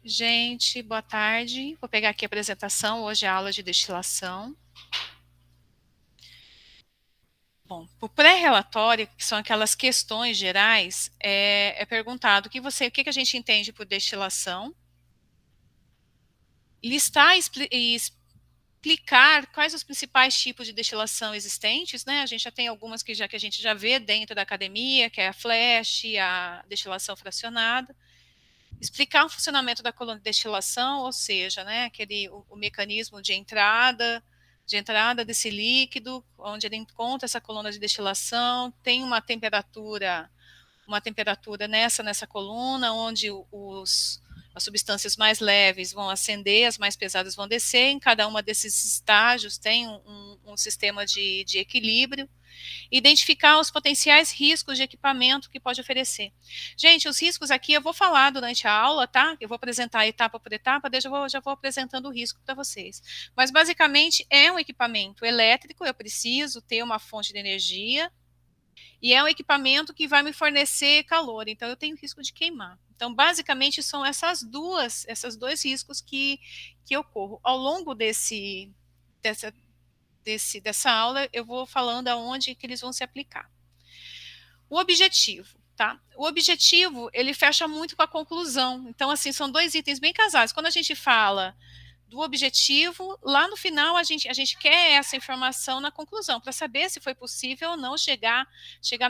Gente, boa tarde. Vou pegar aqui a apresentação. Hoje é a aula de destilação. Bom, o pré-relatório, que são aquelas questões gerais, é perguntado o que a gente entende por destilação, listar e explicar quais os principais tipos de destilação existentes, né? A gente já tem algumas que a gente já vê dentro da academia, que é a flash, a destilação fracionada. Explicar o funcionamento da coluna de destilação, ou seja, né, o mecanismo de entrada desse líquido, onde ele encontra essa coluna de destilação, tem uma temperatura nessa coluna, onde as substâncias mais leves vão ascender, as mais pesadas vão descer, em cada uma desses estágios tem um sistema de equilíbrio, identificar os potenciais riscos de equipamento que pode oferecer. Gente, os riscos aqui eu vou falar durante a aula, tá? Eu vou apresentar etapa por etapa, daí já vou apresentando o risco para vocês. Mas basicamente é um equipamento elétrico, eu preciso ter uma fonte de energia, e é um equipamento que vai me fornecer calor, então eu tenho risco de queimar. Então, basicamente, são esses dois riscos que ocorram. Ao longo dessa, dessa aula, eu vou falando aonde que eles vão se aplicar. O objetivo, tá? O objetivo, ele fecha muito com a conclusão. Então, assim, são dois itens bem casados. Quando a gente fala do objetivo, lá no final a gente quer essa informação na conclusão, para saber se foi possível ou não chegar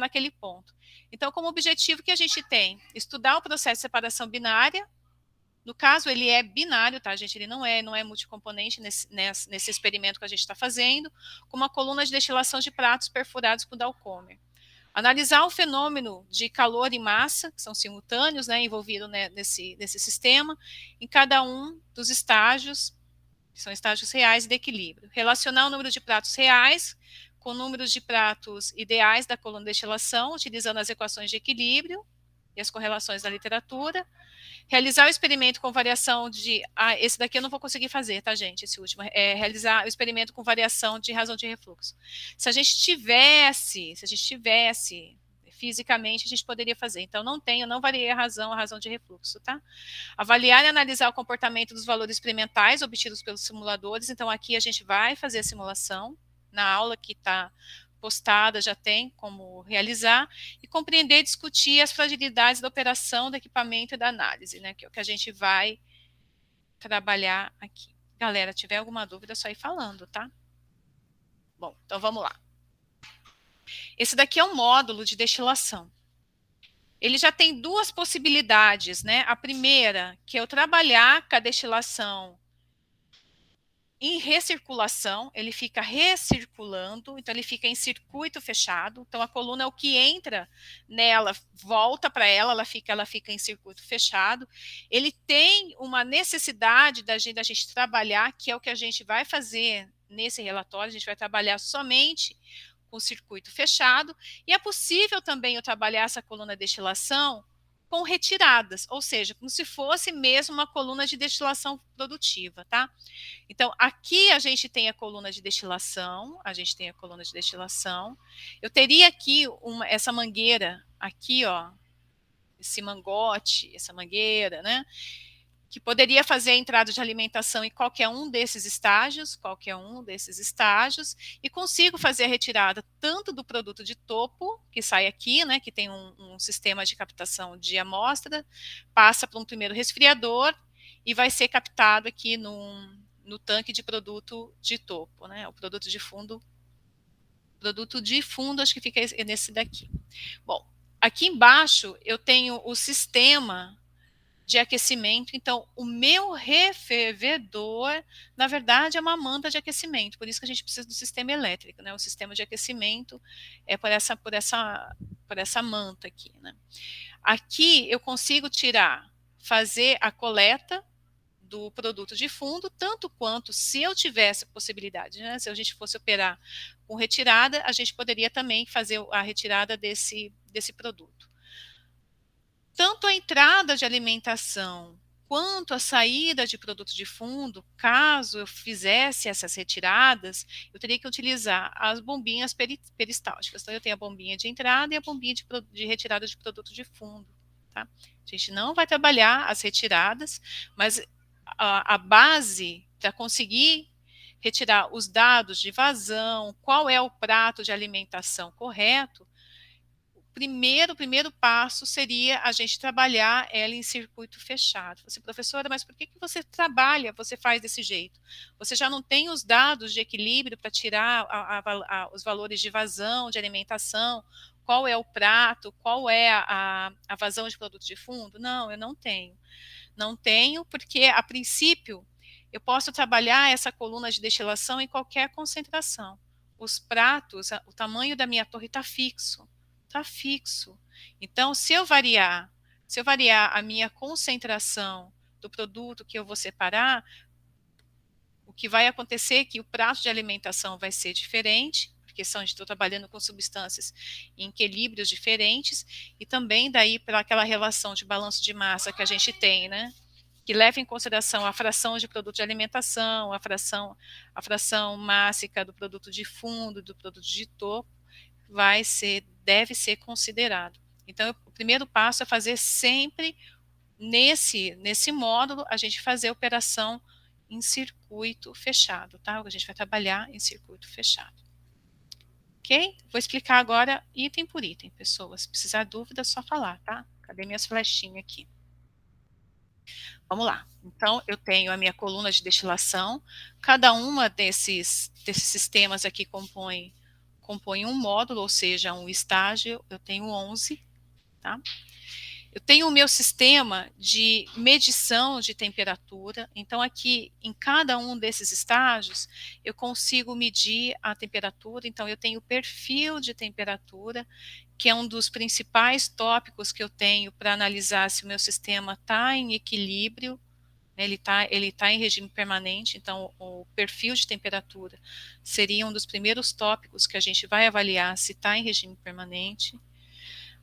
naquele ponto. Então, como objetivo que a gente tem? Estudar o processo de separação binária. No caso, ele é binário, tá, gente? Ele não é multicomponente nesse experimento que a gente está fazendo, com uma coluna de destilação de pratos perfurados com Dalcomer. Analisar o fenômeno de calor e massa, que são simultâneos, né, envolvidos, né, nesse sistema, em cada um dos estágios, que são estágios reais de equilíbrio. Relacionar o número de pratos reais com números de pratos ideais da coluna de destilação, utilizando as equações de equilíbrio e as correlações da literatura. Realizar o experimento com variação de... esse daqui eu não vou conseguir fazer, tá, gente? Esse último. É realizar o experimento com variação de razão de refluxo. Se a gente tivesse, fisicamente, a gente poderia fazer. Então, não variei a razão de refluxo, tá? Avaliar e analisar o comportamento dos valores experimentais obtidos pelos simuladores. Então, aqui a gente vai fazer a simulação. Na aula que está postada já tem como realizar, e compreender e discutir as fragilidades da operação do equipamento e da análise, né, que é o que a gente vai trabalhar aqui. Galera, tiver alguma dúvida, é só ir falando, tá? Bom, então vamos lá. Esse daqui é um módulo de destilação. Ele já tem duas possibilidades, né? A primeira, que é eu trabalhar com a destilação em recirculação, ele fica recirculando, então ele fica em circuito fechado, então a coluna é o que entra nela, volta para ela fica em circuito fechado. Ele tem uma necessidade da gente trabalhar, que é o que a gente vai fazer nesse relatório, a gente vai trabalhar somente com circuito fechado, e é possível também eu trabalhar essa coluna de destilação com retiradas, ou seja, como se fosse mesmo uma coluna de destilação produtiva, tá? Então, aqui a gente tem a coluna de destilação, Eu teria aqui essa mangueira, aqui, ó, esse mangote, essa mangueira, né? Que poderia fazer a entrada de alimentação em qualquer um desses estágios, e consigo fazer a retirada tanto do produto de topo, que sai aqui, né, que tem um sistema de captação de amostra, passa para um primeiro resfriador e vai ser captado aqui no tanque de produto de topo, né, o produto de fundo, acho que fica nesse daqui. Bom, aqui embaixo eu tenho o sistema de aquecimento. Então, o meu refervedor, na verdade, é uma manta de aquecimento, por isso que a gente precisa do sistema elétrico, né? O sistema de aquecimento é por essa manta aqui, né? Aqui eu consigo fazer a coleta do produto de fundo, tanto quanto se eu tivesse a possibilidade, né? Se a gente fosse operar com retirada, a gente poderia também fazer a retirada desse produto. Tanto a entrada de alimentação quanto a saída de produto de fundo, caso eu fizesse essas retiradas, eu teria que utilizar as bombinhas peristálticas. Então, eu tenho a bombinha de entrada e a bombinha de retirada de produto de fundo. tá? A gente não vai trabalhar as retiradas, mas a base para conseguir retirar os dados de vazão, qual é o prato de alimentação correto, o primeiro passo seria a gente trabalhar ela em circuito fechado. Você, professora, mas por que você trabalha, você faz desse jeito? Você já não tem os dados de equilíbrio para tirar os valores de vazão, de alimentação, qual é o prato, qual é a vazão de produto de fundo? Não, eu não tenho. Não tenho, porque a princípio eu posso trabalhar essa coluna de destilação em qualquer concentração. Os pratos, o tamanho da minha torre está fixo. Está fixo. Então, se eu variar a minha concentração do produto que eu vou separar, o que vai acontecer é que o prato de alimentação vai ser diferente, porque estou trabalhando com substâncias em equilíbrios diferentes, e também daí para aquela relação de balanço de massa que a gente tem, né? Que leva em consideração a fração de produto de alimentação, a fração mássica do produto de fundo, do produto de topo, deve ser considerado. Então, o primeiro passo é fazer sempre nesse módulo, a gente fazer a operação em circuito fechado, tá? A gente vai trabalhar em circuito fechado. Ok? Vou explicar agora item por item, pessoas. Se precisar de dúvida, é só falar, tá? Cadê minhas flechinhas aqui? Vamos lá. Então, eu tenho a minha coluna de destilação. Cada uma desses sistemas aqui compõe um módulo, ou seja, um estágio. Eu tenho 11, tá? Eu tenho o meu sistema de medição de temperatura. Então, aqui, em cada um desses estágios, eu consigo medir a temperatura. Então, eu tenho o perfil de temperatura, que é um dos principais tópicos que eu tenho para analisar se o meu sistema está em equilíbrio. Ele tá em regime permanente, então o perfil de temperatura seria um dos primeiros tópicos que a gente vai avaliar se está em regime permanente.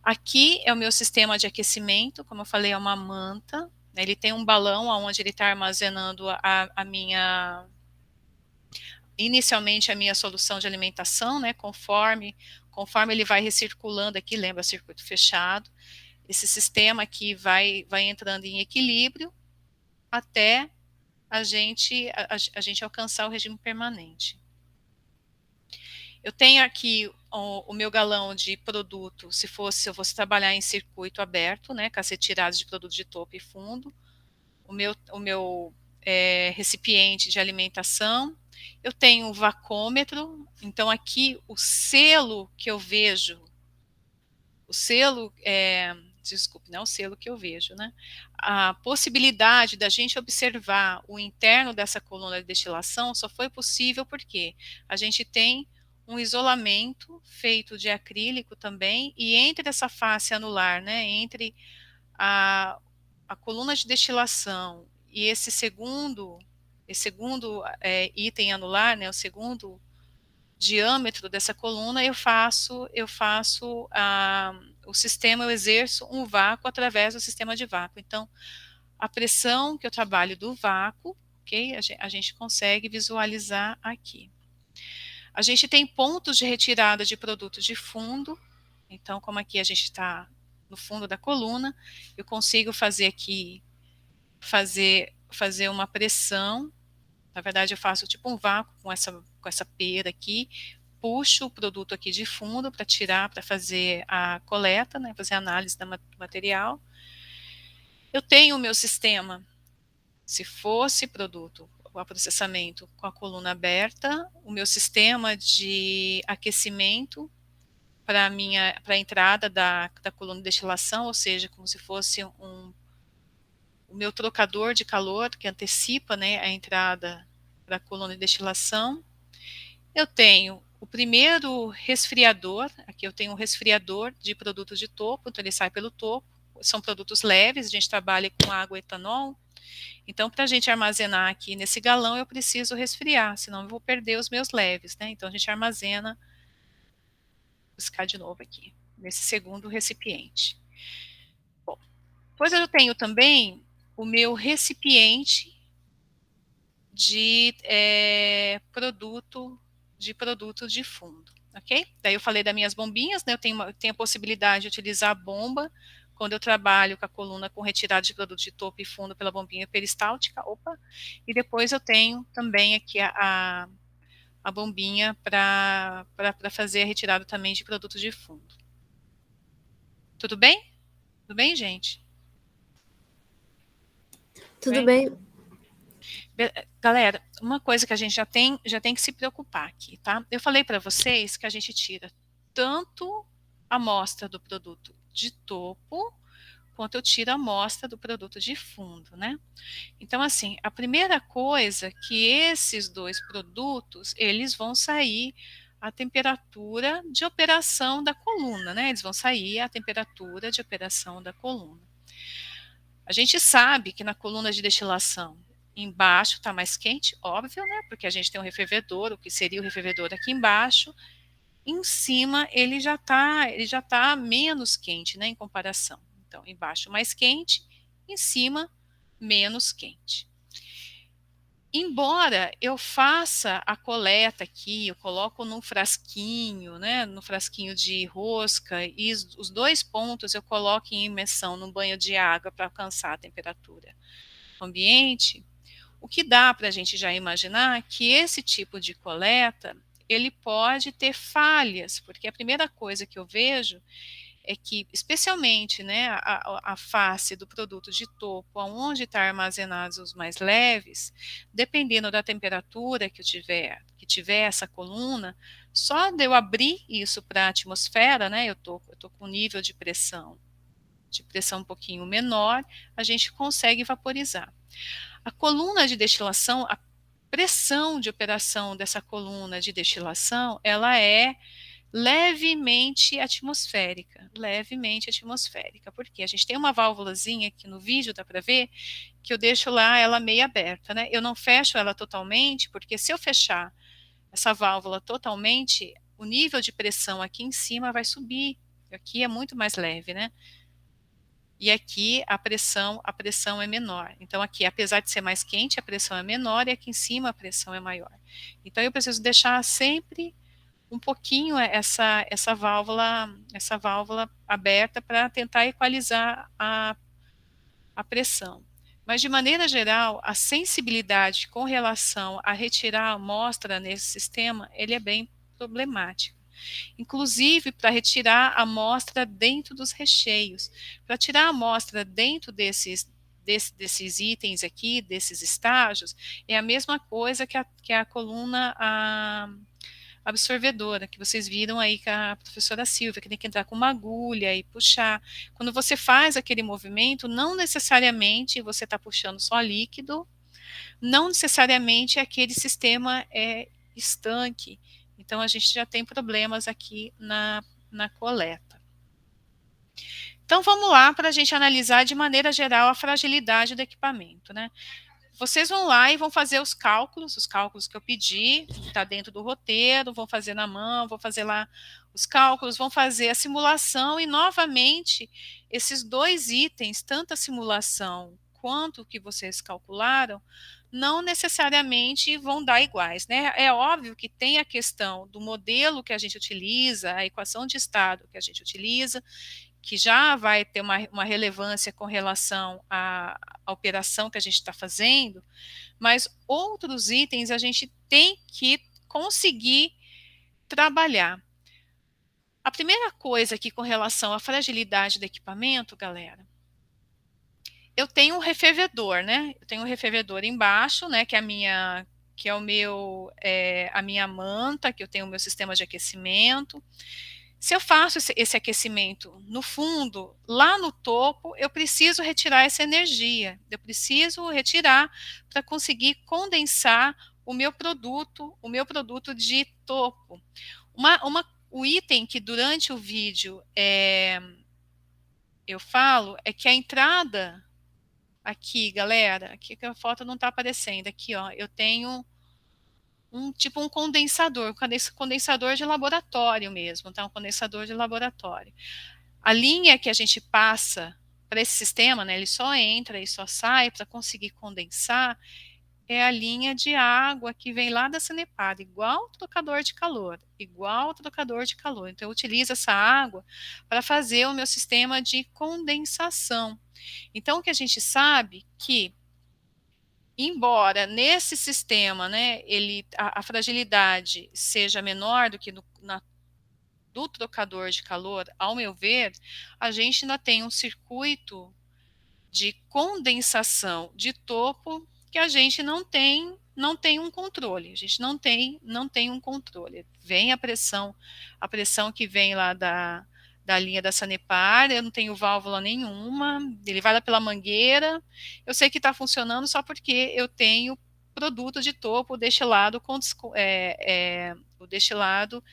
Aqui é o meu sistema de aquecimento, como eu falei, é uma manta, né, ele tem um balão onde ele está armazenando inicialmente a minha solução de alimentação, né, conforme ele vai recirculando aqui, lembra, circuito fechado, esse sistema aqui vai entrando em equilíbrio até a gente alcançar o regime permanente. Eu tenho aqui o meu galão de produto, se eu fosse trabalhar em circuito aberto, né, com as retiradas de produto de topo e fundo, o meu recipiente de alimentação, eu tenho o vacômetro, então aqui o selo que eu vejo, desculpe, não é o selo que eu vejo, né? A possibilidade da gente observar o interno dessa coluna de destilação só foi possível porque a gente tem um isolamento feito de acrílico também, e entre essa face anular, né, entre a coluna de destilação e esse segundo item anular, né, o segundo diâmetro dessa coluna, o sistema, eu exerço um vácuo através do sistema de vácuo. Então, a pressão que eu trabalho do vácuo, ok? A gente consegue visualizar aqui. A gente tem pontos de retirada de produtos de fundo. Então, como aqui a gente está no fundo da coluna, eu consigo fazer aqui, fazer uma pressão. Na verdade, eu faço tipo um vácuo com essa pera aqui, puxo o produto aqui de fundo para tirar, para fazer a coleta, né, fazer a análise do material. Eu tenho o meu sistema, se fosse produto, o processamento com a coluna aberta, o meu sistema de aquecimento para a entrada da coluna de destilação, ou seja, como se fosse o meu trocador de calor, que antecipa, né, a entrada da coluna de destilação. Eu tenho o primeiro resfriador, aqui eu tenho um resfriador de produtos de topo, então ele sai pelo topo, são produtos leves, a gente trabalha com água e etanol, então para a gente armazenar aqui nesse galão eu preciso resfriar, senão eu vou perder os meus leves, né? Então a gente armazena, vou buscar de novo aqui, nesse segundo recipiente. Bom, depois eu tenho também o meu recipiente de produto de fundo, ok? Daí eu falei das minhas bombinhas, né? Eu tenho a possibilidade de utilizar a bomba quando eu trabalho com a coluna com retirada de produto de topo e fundo pela bombinha peristáltica, e depois eu tenho também aqui a bombinha para fazer a retirada também de produtos de fundo. Tudo bem? Tudo bem, gente? Tudo bem? Galera, uma coisa que a gente já tem que se preocupar aqui, tá? Eu falei para vocês que a gente tira tanto a amostra do produto de topo, quanto eu tiro a amostra do produto de fundo, né? Então, assim, a primeira coisa que esses dois produtos, eles vão sair a temperatura de operação da coluna, né? Eles vão sair a temperatura de operação da coluna. A gente sabe que na coluna de destilação, embaixo está mais quente, óbvio, né? Porque a gente tem um refervedor, o que seria o refervedor aqui embaixo. Em cima ele já tá menos quente, né, em comparação. Então, embaixo mais quente, em cima menos quente. Embora eu faça a coleta aqui, eu coloco num frasquinho, né, no frasquinho de rosca, e os dois pontos eu coloco em imersão num banho de água para alcançar a temperatura ambiente, o que dá para a gente já imaginar que esse tipo de coleta, ele pode ter falhas, porque a primeira coisa que eu vejo é que, especialmente, né, a face do produto de topo, onde está armazenados os mais leves, dependendo da temperatura que tiver essa coluna, só de eu abrir isso para a atmosfera, né, eu tô com nível de pressão um pouquinho menor, a gente consegue vaporizar. A coluna de destilação, a pressão de operação dessa coluna de destilação, ela é levemente atmosférica, porque a gente tem uma válvulazinha aqui no vídeo, dá para ver, que eu deixo lá ela meio aberta, né? Eu não fecho ela totalmente, porque se eu fechar essa válvula totalmente, o nível de pressão aqui em cima vai subir, aqui é muito mais leve, né? E aqui a pressão é menor. Então aqui, apesar de ser mais quente, a pressão é menor e aqui em cima a pressão é maior. Então eu preciso deixar sempre um pouquinho essa válvula aberta para tentar equalizar a pressão. Mas de maneira geral, a sensibilidade com relação a retirar a amostra nesse sistema, ele é bem problemático. Inclusive para retirar a amostra dentro dos recheios. Para tirar a amostra dentro desses itens aqui, desses estágios, é a mesma coisa que a coluna absorvedora, que vocês viram aí com a professora Silvia, que tem que entrar com uma agulha e puxar. Quando você faz aquele movimento, não necessariamente você está puxando só líquido, não necessariamente aquele sistema é estanque. Então, a gente já tem problemas aqui na coleta. Então, vamos lá para a gente analisar de maneira geral a fragilidade do equipamento, né? Vocês vão lá e vão fazer os cálculos que eu pedi, está dentro do roteiro, vão fazer na mão, vão fazer lá os cálculos, vão fazer a simulação e, novamente, esses dois itens, tanto a simulação quanto o que vocês calcularam, não necessariamente vão dar iguais, né? É óbvio que tem a questão do modelo que a gente utiliza, a equação de estado que a gente utiliza, que já vai ter uma relevância com relação à operação que a gente está fazendo, mas outros itens a gente tem que conseguir trabalhar. A primeira coisa aqui com relação à fragilidade do equipamento, galera, eu tenho um refervedor, né? Eu tenho um refervedor embaixo, né? Que é a minha manta, que eu tenho o meu sistema de aquecimento. Se eu faço esse aquecimento no fundo, lá no topo, eu preciso retirar essa energia. Eu preciso retirar para conseguir condensar o meu produto de topo. O item que durante o vídeo eu falo é que a entrada aqui, galera, aqui que a foto não está aparecendo, aqui ó, eu tenho um condensador de laboratório mesmo, tá? Um condensador de laboratório. A linha que a gente passa para esse sistema, né, ele só entra e só sai para conseguir condensar, é a linha de água que vem lá da Sanepar, igual trocador de calor, igual trocador de calor. Então, eu utilizo essa água para fazer o meu sistema de condensação. Então, o que a gente sabe que, embora nesse sistema, né, a fragilidade seja menor do que do trocador de calor, ao meu ver, a gente ainda tem um circuito de condensação de topo que a gente não tem um controle. A gente não tem um controle. Vem a pressão que vem lá da linha da Sanepar, eu não tenho válvula nenhuma, ele vai lá pela mangueira, eu sei que está funcionando só porque eu tenho produto de topo destilado, o destilado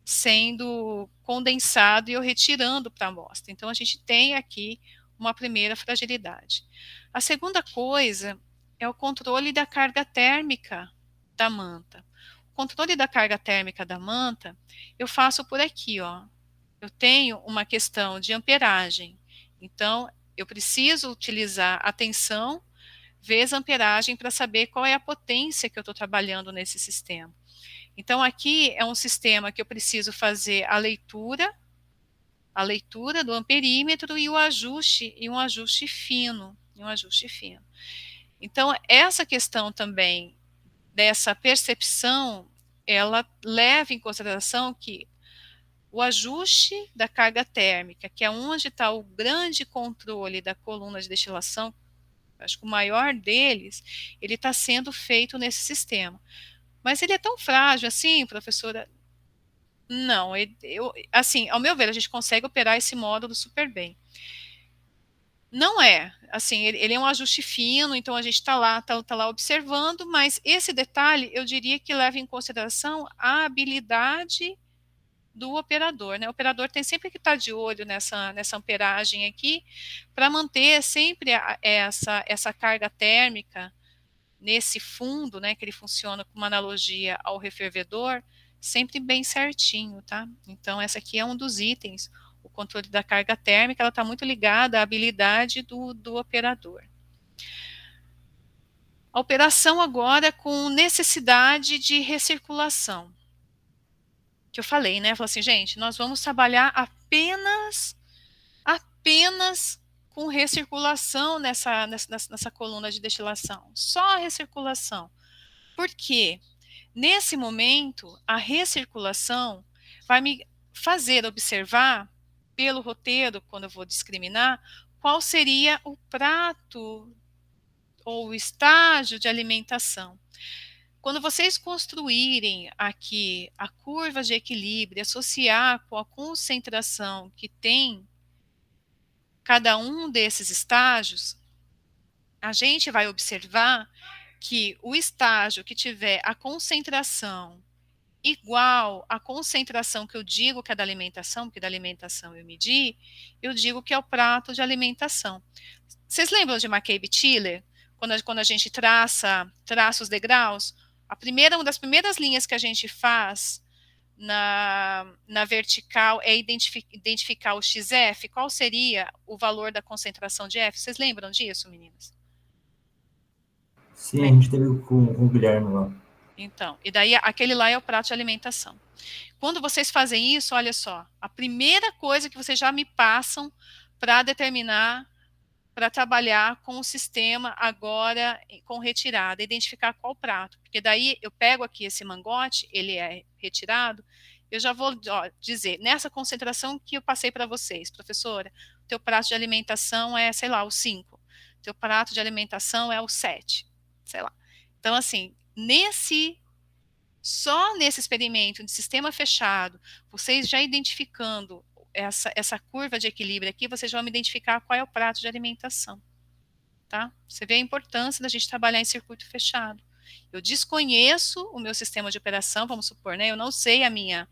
sendo condensado e eu retirando para a amostra. Então, a gente tem aqui uma primeira fragilidade. A segunda coisa é o controle da carga térmica da manta. O controle da carga térmica da manta, eu faço por aqui, ó. Eu tenho uma questão de amperagem. Então, eu preciso utilizar a tensão vezes a amperagem para saber qual é a potência que eu estou trabalhando nesse sistema. Então, aqui é um sistema que eu preciso fazer a leitura do amperímetro e um ajuste fino, Então, essa questão também dessa percepção, ela leva em consideração que o ajuste da carga térmica, que é onde está o grande controle da coluna de destilação, acho que o maior deles, ele está sendo feito nesse sistema. Mas ele é tão frágil assim, professora? Não, assim, ao meu ver, a gente consegue operar esse módulo super bem. Não é, assim, ele é um ajuste fino, então a gente está lá observando, mas esse detalhe eu diria que leva em consideração a habilidade do operador, né? O operador tem sempre que estar de olho nessa amperagem aqui, para manter sempre essa carga térmica nesse fundo, né, que ele funciona com uma analogia ao refervedor, sempre bem certinho, tá? Então, essa aqui é um dos itens. O controle da carga térmica, ela está muito ligada à habilidade do operador. A operação agora com necessidade de recirculação. Que eu falei, né? Falei assim, gente, nós vamos trabalhar apenas com recirculação nessa coluna de destilação. Só a recirculação. Por quê? Nesse momento, a recirculação vai me fazer observar, pelo roteiro, quando eu vou discriminar, qual seria o prato ou o estágio de alimentação. Quando vocês construírem aqui a curva de equilíbrio, associar com a concentração que tem cada um desses estágios, a gente vai observar que o estágio que tiver a concentração igual à concentração que eu digo que é da alimentação, porque da alimentação eu medi, eu digo que é o prato de alimentação. Vocês lembram de McCabe-Tiller? Quando a gente traça os degraus, uma das primeiras linhas que a gente faz na vertical é identificar o XF. Qual seria o valor da concentração de F? Vocês lembram disso, meninas? Sim, a gente teve com o Guilherme lá. Então, e daí aquele lá é o prato de alimentação. Quando vocês fazem isso, olha só, a primeira coisa que vocês já me passam para determinar, para trabalhar com o sistema agora com retirada, identificar qual prato, porque daí eu pego aqui esse mangote, ele é retirado, eu já vou dizer, nessa concentração que eu passei para vocês, professora, teu prato de alimentação é, sei lá, o 5, teu prato de alimentação é o 7, sei lá. Então, assim, só nesse experimento de sistema fechado, vocês já identificando essa curva de equilíbrio aqui, vocês vão me identificar qual é o prato de alimentação, tá? Você vê a importância da gente trabalhar em circuito fechado. Eu desconheço o meu sistema de operação, vamos supor, né? Eu não sei a minha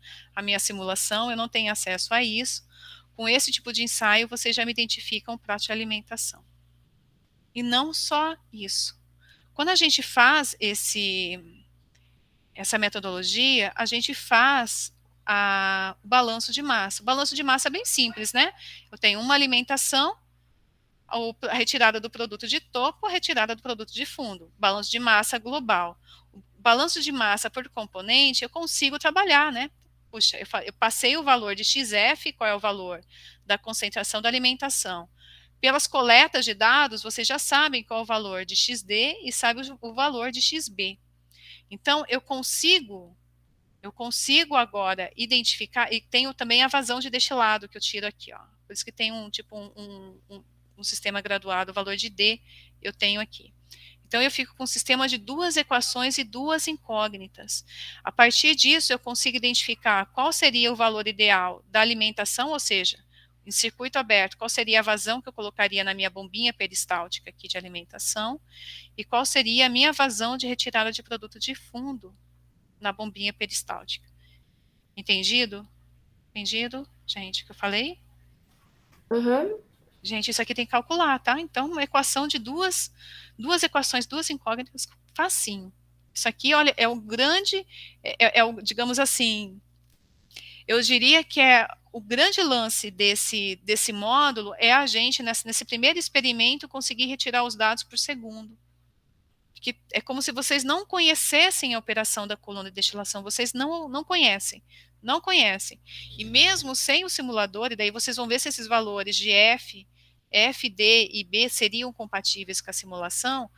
simulação, eu não tenho acesso a isso. Com esse tipo de ensaio, vocês já me identificam o prato de alimentação. E não só isso. Quando a gente faz essa metodologia, a gente faz o balanço de massa. O balanço de massa é bem simples, né? Eu tenho uma alimentação, a retirada do produto de topo, a retirada do produto de fundo, balanço de massa global. O balanço de massa por componente, eu consigo trabalhar, né? Puxa, eu passei o valor de XF, qual é o valor da concentração da alimentação. Pelas coletas de dados, vocês já sabem qual é o valor de XD e sabe o valor de XB. Então, eu consigo agora identificar, e tenho também a vazão de destilado que eu tiro aqui, ó. Por isso que tem um sistema graduado, o valor de D eu tenho aqui. Então, eu fico com um sistema de duas equações e duas incógnitas. A partir disso, eu consigo identificar qual seria o valor ideal da alimentação, ou seja, em circuito aberto, qual seria a vazão que eu colocaria na minha bombinha peristáltica aqui de alimentação, e qual seria a minha vazão de retirada de produto de fundo na bombinha peristáltica. Entendido? Entendido, gente, o que eu falei? Uhum. Gente, isso aqui tem que calcular, tá? Então, uma equação de duas equações, duas incógnitas, facinho. Isso aqui, olha, é o grande, digamos assim, eu diria que é o grande lance desse módulo é a gente, nesse primeiro experimento, conseguir retirar os dados por segundo. Que é como se vocês não conhecessem a operação da coluna de destilação, vocês não conhecem, não conhecem. E mesmo sem o simulador, e daí vocês vão ver se esses valores de F, D e B seriam compatíveis com a simulação,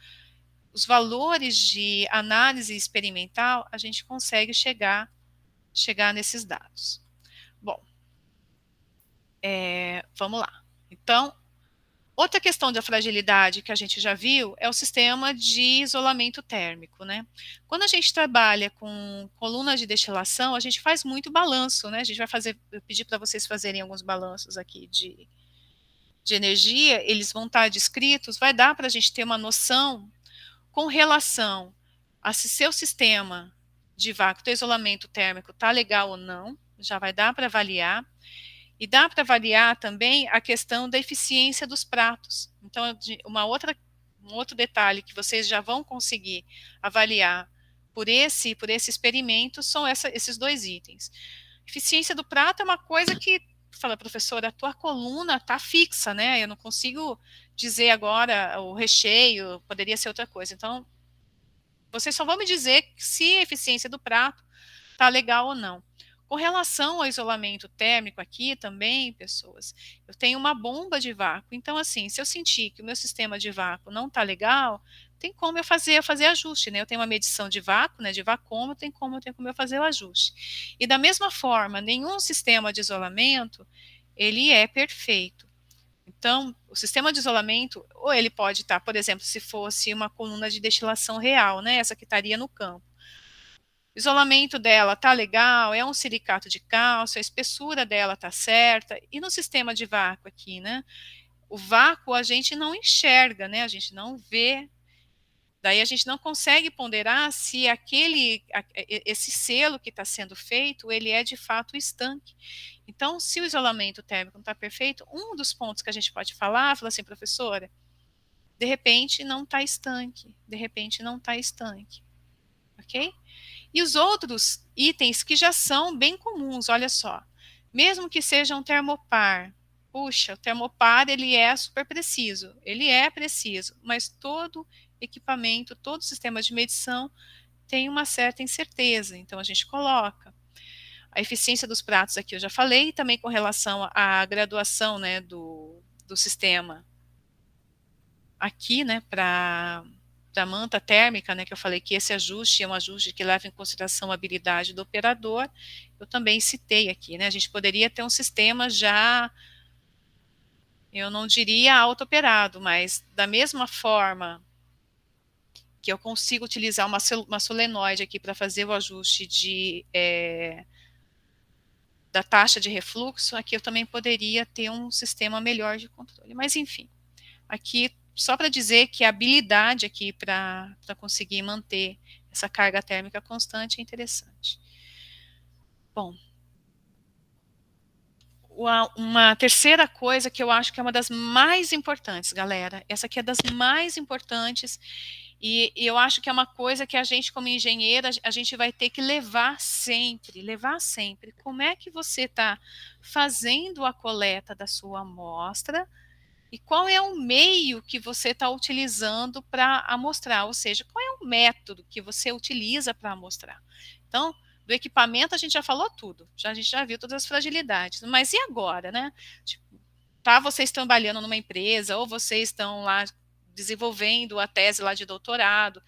os valores de análise experimental, a gente consegue chegar nesses dados. Bom, vamos lá. Então, outra questão da fragilidade que a gente já viu é o sistema de isolamento térmico, né? Quando a gente trabalha com colunas de destilação, a gente faz muito balanço, né? A gente vai fazer, eu pedi para vocês fazerem alguns balanços aqui de energia, eles vão estar descritos, vai dar para a gente ter uma noção com relação a se seu sistema de vácuo, teu isolamento térmico está legal ou não, já vai dar para avaliar. E dá para avaliar também a questão da eficiência dos pratos. Então, um outro detalhe que vocês já vão conseguir avaliar por esse experimento são esses dois itens. Eficiência do prato é uma coisa que, fala, professora, a tua coluna está fixa, né? Eu não consigo dizer agora o recheio, poderia ser outra coisa. Então, vocês só vão me dizer se a eficiência do prato está legal ou não. Com relação ao isolamento térmico aqui também, pessoas, eu tenho uma bomba de vácuo. Então, assim, se eu sentir que o meu sistema de vácuo não está legal, tem como eu fazer ajuste, né? Eu tenho uma medição de vácuo, né? De vacômetro, tem como eu fazer o ajuste. E da mesma forma, nenhum sistema de isolamento, ele é perfeito. Então, o sistema de isolamento, ou ele pode estar, por exemplo, se fosse uma coluna de destilação real, né? Essa que estaria no campo. O isolamento dela tá legal, é um silicato de cálcio, a espessura dela tá certa. E no sistema de vácuo aqui, né? O vácuo a gente não enxerga, né? A gente não vê. Daí a gente não consegue ponderar se esse selo que está sendo feito, ele é de fato estanque. Então, se o isolamento térmico não está perfeito, um dos pontos que a gente pode falar assim, professora, de repente não está estanque, de repente não está estanque, ok? E os outros itens que já são bem comuns, olha só, mesmo que seja um termopar, puxa, o termopar ele é super preciso, ele é preciso, mas todo equipamento, todo sistema de medição tem uma certa incerteza, então a gente coloca. A eficiência dos pratos aqui eu já falei, também com relação à graduação, né, do sistema aqui, né, para da manta térmica, né, que eu falei que esse ajuste é um ajuste que leva em consideração a habilidade do operador, eu também citei aqui, né, a gente poderia ter um sistema já, eu não diria auto-operado, mas da mesma forma que eu consigo utilizar uma solenoide aqui para fazer o ajuste da taxa de refluxo, aqui eu também poderia ter um sistema melhor de controle, mas enfim, aqui só para dizer que a habilidade aqui para conseguir manter essa carga térmica constante é interessante. Bom, uma terceira coisa que eu acho que é uma das mais importantes, galera, essa aqui é das mais importantes e eu acho que é uma coisa que a gente como engenheira, a gente vai ter que levar sempre. Como é que você está fazendo a coleta da sua amostra e qual é o meio que você está utilizando para amostrar, ou seja, qual é o método que você utiliza para amostrar. Então, do equipamento a gente já falou tudo, a gente já viu todas as fragilidades, mas e agora, né? Tipo, tá, vocês estão trabalhando numa empresa, ou vocês estão lá desenvolvendo a tese lá de doutorado,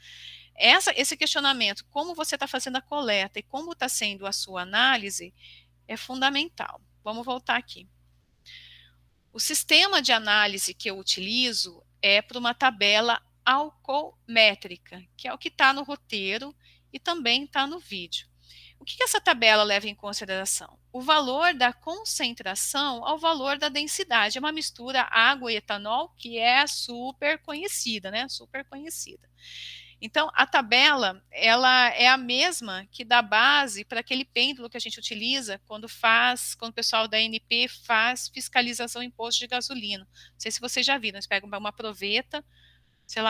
esse questionamento, como você está fazendo a coleta e como está sendo a sua análise, é fundamental. Vamos voltar aqui. O sistema de análise que eu utilizo é para uma tabela alcométrica, que é o que está no roteiro e também está no vídeo. O que essa tabela leva em consideração? O valor da concentração ao valor da densidade. É uma mistura água e etanol que é super conhecida, né? Super conhecida. Então, a tabela, ela é a mesma que dá base para aquele pêndulo que a gente utiliza quando o pessoal da ANP faz fiscalização em posto de gasolina. Não sei se vocês já viram, eles pegam uma proveta, sei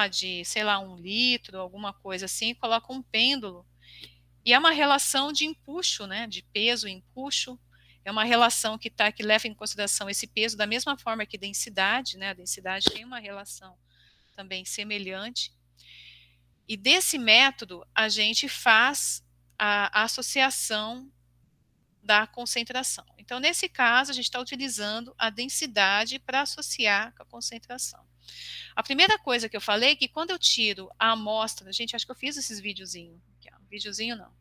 lá, 1 litro, alguma coisa assim, colocam um pêndulo. E é uma relação de empuxo, né, de peso e empuxo. É uma relação que leva em consideração esse peso da mesma forma que densidade, né? A densidade tem uma relação também semelhante. E desse método, a gente faz a associação da concentração. Então, nesse caso, a gente está utilizando a densidade para associar com a concentração. A primeira coisa que eu falei é que quando eu tiro a amostra, gente, acho que eu fiz esses videozinhos. Videozinho não.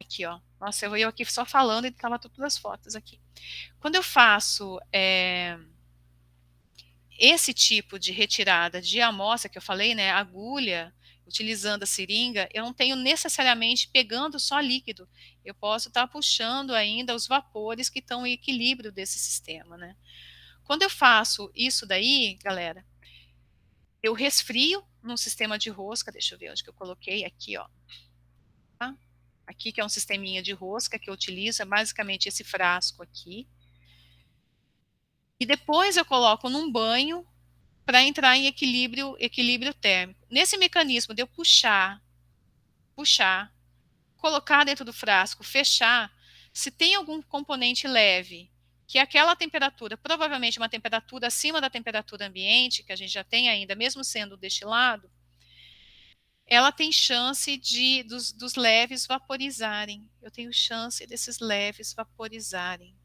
Aqui, ó. Nossa, eu aqui só falando e estava todas as fotos aqui. Quando eu faço esse tipo de retirada de amostra que eu falei, né, agulha, utilizando a seringa, eu não tenho necessariamente pegando só líquido, eu posso estar puxando ainda os vapores que estão em equilíbrio desse sistema, né. Quando eu faço isso daí, galera, eu resfrio num sistema de rosca, deixa eu ver onde que eu coloquei, aqui, ó, tá? Aqui que é um sisteminha de rosca que eu utilizo, é basicamente esse frasco aqui, e depois eu coloco num banho para entrar em equilíbrio térmico. Nesse mecanismo de eu puxar, colocar dentro do frasco, fechar, se tem algum componente leve, que aquela temperatura, provavelmente uma temperatura acima da temperatura ambiente, que a gente já tem ainda, mesmo sendo destilado, ela tem chance dos leves vaporizarem. Eu tenho chance desses leves vaporizarem.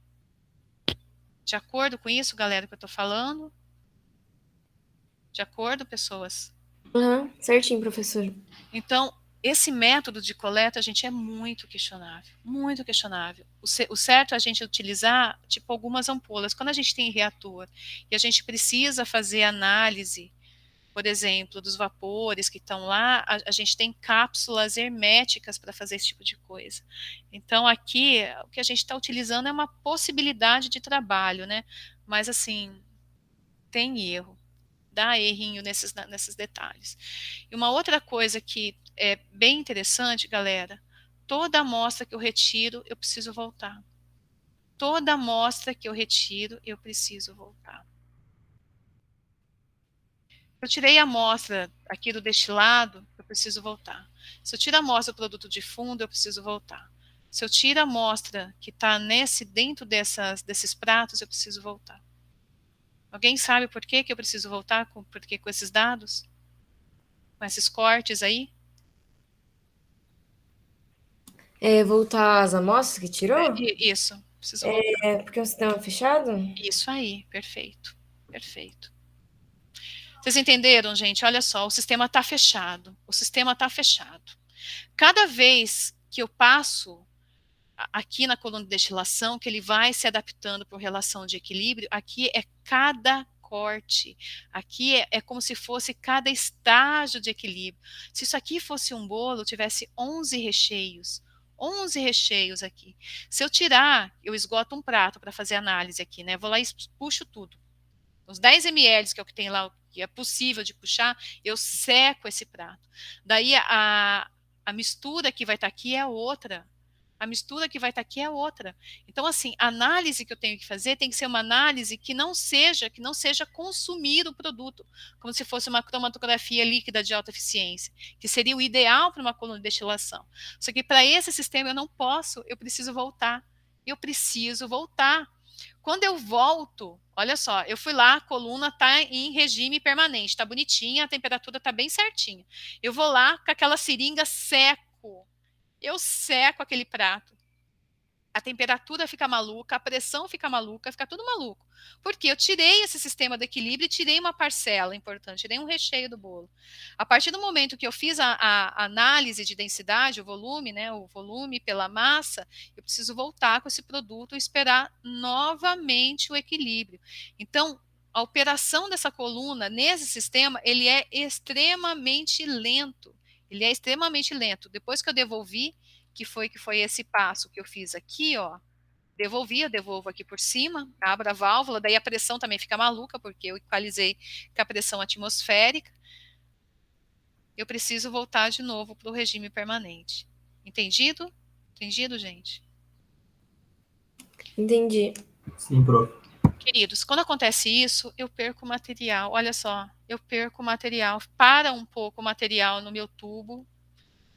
De acordo com isso, galera, que eu estou falando? De acordo, pessoas? Uhum, certinho, professor. Então, esse método de coleta, gente, é muito questionável, muito questionável. O certo é a gente utilizar, tipo, algumas ampolas. Quando a gente tem reator e a gente precisa fazer análise, por exemplo, dos vapores que estão lá, a gente tem cápsulas herméticas para fazer esse tipo de coisa. Então, aqui, o que a gente está utilizando é uma possibilidade de trabalho, né? Mas, assim, tem erro. Dá errinho nesses detalhes. E uma outra coisa que é bem interessante, galera, toda amostra que eu retiro, eu preciso voltar. Toda amostra que eu retiro, eu preciso voltar. Eu tirei a amostra aqui do destilado, eu preciso voltar. Se eu tiro a amostra do produto de fundo, eu preciso voltar. Se eu tiro a amostra que está dentro desses pratos, eu preciso voltar. Alguém sabe por que eu preciso voltar com esses dados? Com esses cortes aí? Voltar às amostras que tirou? Isso, preciso voltar. É porque o sistema é fechado? Isso aí, perfeito, perfeito. Vocês entenderam, gente? Olha só, o sistema está fechado. O sistema está fechado. Cada vez que eu passo aqui na coluna de destilação, que ele vai se adaptando por relação de equilíbrio, aqui é cada corte. Aqui é como se fosse cada estágio de equilíbrio. Se isso aqui fosse um bolo, tivesse 11 recheios. 11 recheios aqui. Se eu tirar, eu esgoto um prato para fazer análise aqui, né? Vou lá e puxo tudo. Os 10 ml, que é o que tem lá, que é possível de puxar, eu seco esse prato. Daí a mistura que vai estar aqui é outra. A mistura que vai estar aqui é outra. Então, assim, a análise que eu tenho que fazer tem que ser uma análise que não seja consumir o produto, como se fosse uma cromatografia líquida de alta eficiência, que seria o ideal para uma coluna de destilação. Só que para esse sistema eu não posso, eu preciso voltar. Eu preciso voltar. Quando eu volto, olha só, eu fui lá, a coluna está em regime permanente, está bonitinha, a temperatura está bem certinha. Eu vou lá com aquela seringa, seco. Eu seco aquele prato. A temperatura fica maluca, a pressão fica maluca, fica tudo maluco. Porque eu tirei esse sistema de equilíbrio e tirei uma parcela importante, tirei um recheio do bolo. A partir do momento que eu fiz a análise de densidade, o volume, né, o volume pela massa, eu preciso voltar com esse produto e esperar novamente o equilíbrio. Então, a operação dessa coluna nesse sistema, ele é extremamente lento. Ele é extremamente lento. Depois que eu devolvi, que foi esse passo que eu fiz aqui, ó, devolvi, eu devolvo aqui por cima, abro a válvula, daí a pressão também fica maluca, porque eu equalizei com a pressão atmosférica, eu preciso voltar de novo para o regime permanente. Entendido? Entendido, gente? Entendi. Sim, prof. Queridos, quando acontece isso, eu perco material, olha só, eu perco material, para um pouco o material no meu tubo,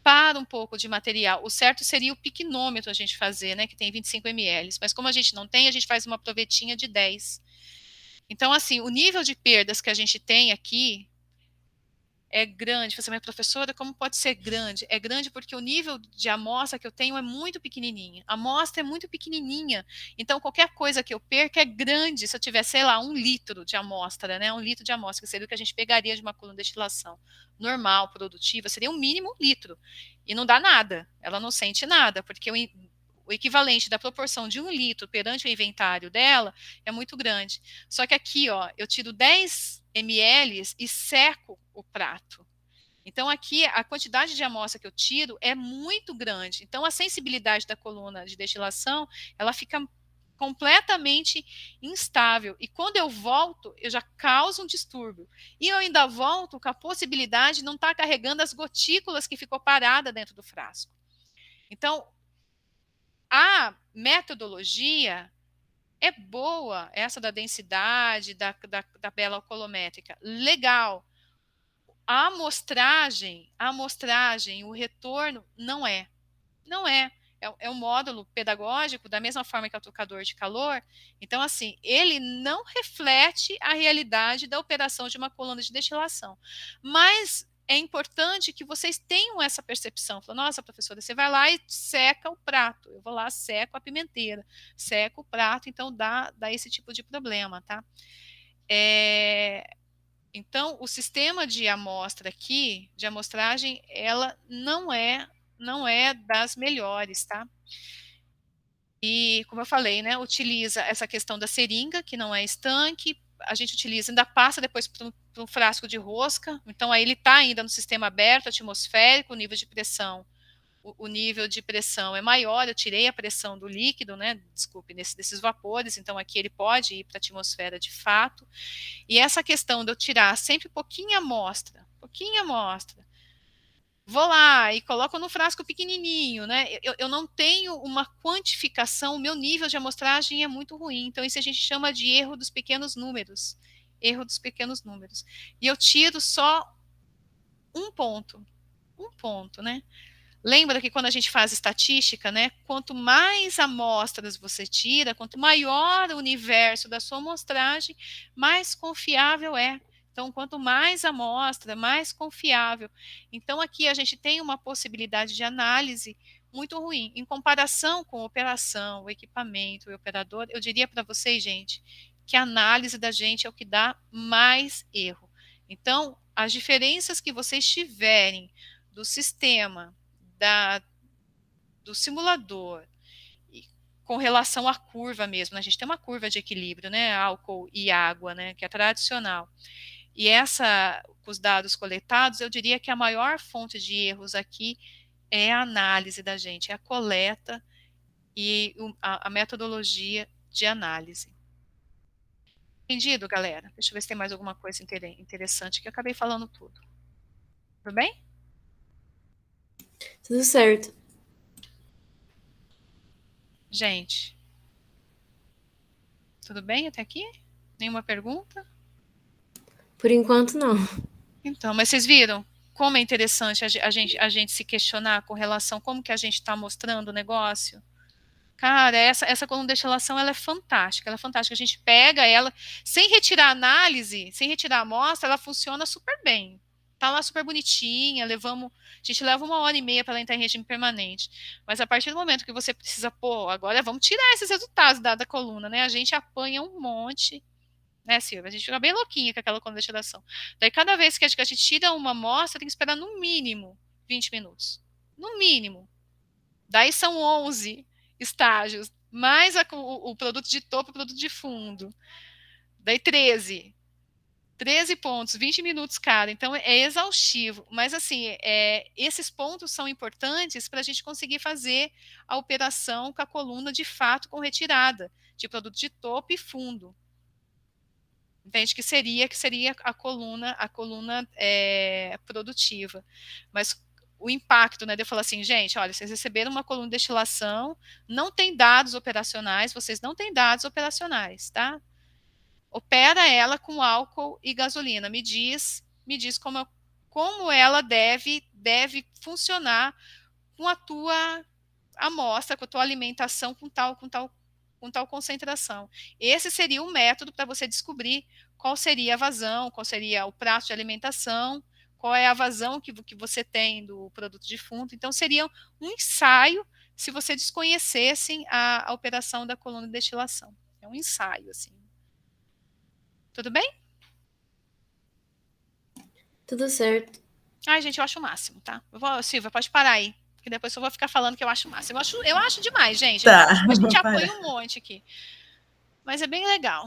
para um pouco de material. O certo seria o piquinômetro a gente fazer, né, que tem 25 ml, mas como a gente não tem, a gente faz uma provetinha de 10. Então, assim, o nível de perdas que a gente tem aqui é grande. Você, mas professora, como pode ser grande? É grande porque o nível de amostra que eu tenho é muito pequenininha. A amostra é muito pequenininha. Então, qualquer coisa que eu perca é grande. Se eu tiver, sei lá, 1 litro de amostra, né? 1 litro de amostra, que seria o que a gente pegaria de uma coluna de destilação normal, produtiva, seria um mínimo 1 litro. E não dá nada. Ela não sente nada, porque o equivalente da proporção de 1 litro perante o inventário dela é muito grande. Só que aqui, ó, eu tiro 10 ml e seco o prato. Então, aqui, a quantidade de amostra que eu tiro é muito grande. Então, a sensibilidade da coluna de destilação, ela fica completamente instável. E quando eu volto, eu já causo um distúrbio. E eu ainda volto com a possibilidade de não estar carregando as gotículas que ficou parada dentro do frasco. Então, a metodologia é boa, essa da densidade, da tabela alcolométrica, legal. A amostragem, o retorno, não é. Não é. É um módulo pedagógico, da mesma forma que é o trocador de calor. Então, assim, ele não reflete a realidade da operação de uma coluna de destilação. Mas é importante que vocês tenham essa percepção. Fala, nossa, professora, você vai lá e seca o prato. Eu vou lá, seco a pimenteira, seco o prato, então dá esse tipo de problema, tá? Então, o sistema de amostra aqui, de amostragem, ela não é das melhores, tá? E, como eu falei, né, utiliza essa questão da seringa, que não é estanque, a gente utiliza, ainda passa depois para um frasco de rosca, então aí ele está ainda no sistema aberto, atmosférico, o nível de pressão é maior, eu tirei a pressão do líquido, né, desculpe, desses vapores, então aqui ele pode ir para a atmosfera de fato, e essa questão de eu tirar sempre pouquinha amostra, vou lá e coloco no frasco pequenininho, né, eu não tenho uma quantificação, o meu nível de amostragem é muito ruim, então isso a gente chama de erro dos pequenos números, e eu tiro só um ponto, né. Lembra que quando a gente faz estatística, né, quanto mais amostras você tira, quanto maior o universo da sua amostragem, mais confiável é. Então, quanto mais amostra, mais confiável. Então, aqui a gente tem uma possibilidade de análise muito ruim. Em comparação com a operação, o equipamento, o operador, eu diria para vocês, gente, que a análise da gente é o que dá mais erro. Então, as diferenças que vocês tiverem do sistema, do simulador, com relação à curva mesmo, né? A gente tem uma curva de equilíbrio, né, álcool e água, né, que é tradicional, e com os dados coletados, eu diria que a maior fonte de erros aqui é a análise da gente, é a coleta e a metodologia de análise. Entendido, galera? Deixa eu ver se tem mais alguma coisa interessante, que eu acabei falando tudo. Tudo bem? Tudo certo. Gente, tudo bem até aqui? Nenhuma pergunta? Por enquanto, não. Então, mas vocês viram como é interessante a gente se questionar com relação a como que a gente está mostrando o negócio? Cara, essa coluna de destilação, ela é fantástica, ela é fantástica. A gente pega ela, sem retirar a análise, sem retirar a amostra, ela funciona super bem. Tá lá super bonitinha, a gente leva 1h30 para ela entrar em regime permanente. Mas a partir do momento que você precisa, pô, agora vamos tirar esses resultados da coluna, né? A gente apanha um monte, né, Silvia? A gente fica bem louquinha com aquela coluna de destilação. Daí, cada vez que a gente tira uma amostra, tem que esperar no mínimo 20 minutos. No mínimo. Daí são 11 estágios, mais o produto de topo e o produto de fundo. Daí 13 pontos, 20 minutos cada. Então, é exaustivo. Mas, assim, esses pontos são importantes para a gente conseguir fazer a operação com a coluna, de fato, com retirada de produto de topo e fundo. Entende? Que seria a coluna produtiva. Mas o impacto, né, de eu falar assim, gente, olha, vocês receberam uma coluna de destilação, não tem dados operacionais, vocês não têm dados operacionais, tá? Opera ela com álcool e gasolina, me diz como ela deve funcionar com a tua amostra, com a tua alimentação, com tal concentração. Esse seria o método para você descobrir qual seria a vazão, qual seria o prazo de alimentação, qual é a vazão que você tem do produto de fundo. Então, seria um ensaio se você desconhecessem a operação da coluna de destilação. É um ensaio, assim. Tudo bem? Tudo certo. Ai, gente, eu acho o máximo, tá? Silvia, pode parar aí, que depois eu vou ficar falando que eu acho o máximo. Eu acho demais, gente. Tá, A gente para. apanha um monte aqui. Mas é bem legal.